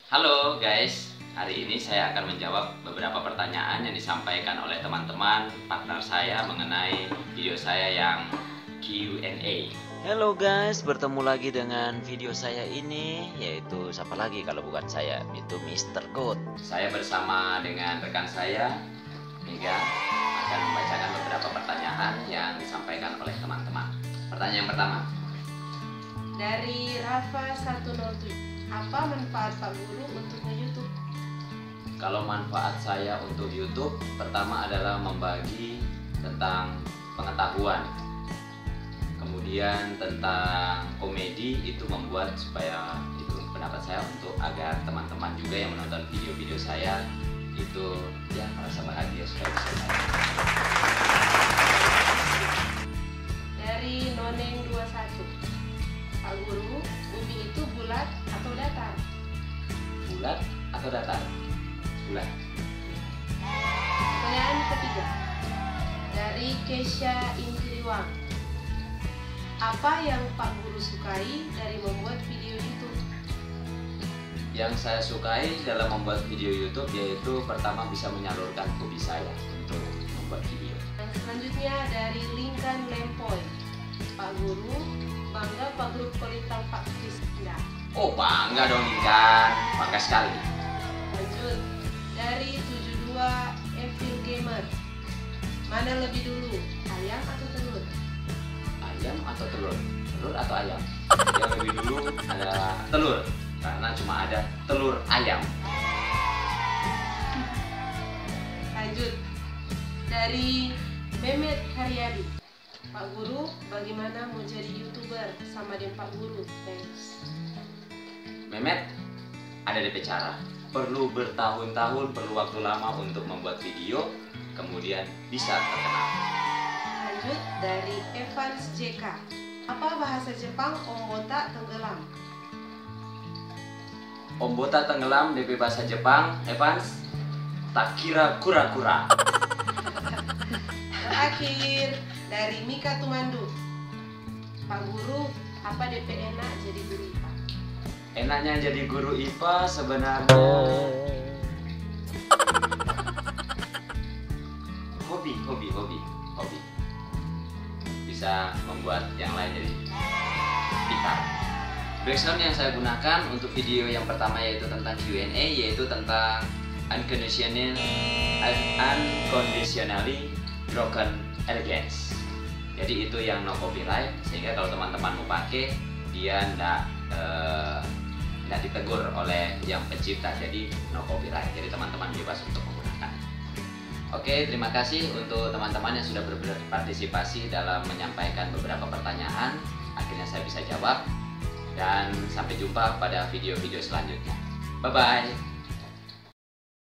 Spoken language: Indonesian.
Halo guys, hari ini saya akan menjawab beberapa pertanyaan yang disampaikan oleh teman-teman partner saya mengenai video saya yang Q&A. Halo guys, bertemu lagi dengan video saya ini, yaitu siapa lagi kalau bukan saya, itu Mr. Code. Saya bersama dengan rekan saya, Mega, akan membacakan beberapa pertanyaan yang disampaikan oleh teman-teman. Pertanyaan yang pertama. Dari Rafa 107. Apa manfaat Pak Guru untuk YouTube? Kalau manfaat saya untuk YouTube, pertama adalah membagi tentang pengetahuan. Kemudian tentang komedi itu membuat supaya itu pendapat saya untuk agar teman-teman juga yang menonton video-video saya itu ya merasa bahagia supaya bisa bahagia. Dari Noneng 21. Pak Guru, bumi itu bulat atau datar? Bulat atau datar? Bulat. Pertanyaan ketiga. Dari Kesha Indriwang. Apa yang Pak Guru sukai dari membuat video YouTube? Yang saya sukai dalam membuat video YouTube yaitu pertama bisa menyalurkan hobi saya untuk membuat video. Yang selanjutnya dari Linkan Lempoy. Pak Guru, bangga Pak Guru Kolintang Pak Krisna. Oh bangga dong Intan, bangga sekali. Lanjut, dari 72 Evil Gamer. Mana lebih dulu, ayam atau telur? Ayam atau telur? Telur atau ayam? Yang lebih dulu adalah telur, karena cuma ada telur ayam. Lanjut, dari Mehmet Haryadi. Pak Guru, bagaimana mau jadi YouTuber sama dengan Pak Guru? Thanks. Mehmet, ada DP cara. Perlu bertahun-tahun, perlu waktu lama untuk membuat video, kemudian bisa terkenal. Lanjut, dari Evans JK. Apa bahasa Jepang ombota tenggelam? Ombota tenggelam DP bahasa Jepang, Evans, tak kira kura-kura. Terakhir, dari Mika Tumandu. Pak Guru, apa DP enak jadi guru IPA? Enaknya jadi guru IPA sebenarnya hobi. Bisa membuat yang lain jadi pintar. Background yang saya gunakan untuk video yang pertama yaitu tentang Q&A, yaitu tentang unconditionally broken elegance. Jadi itu yang no copyright, sehingga kalau teman-teman mau pakai dia tidak ditegur oleh yang pencipta, jadi no copyright. Jadi teman-teman bebas untuk menggunakan. Oke, terima kasih untuk teman-teman yang sudah berpartisipasi dalam menyampaikan beberapa pertanyaan. Akhirnya saya bisa jawab, dan sampai jumpa pada video-video selanjutnya. Bye bye.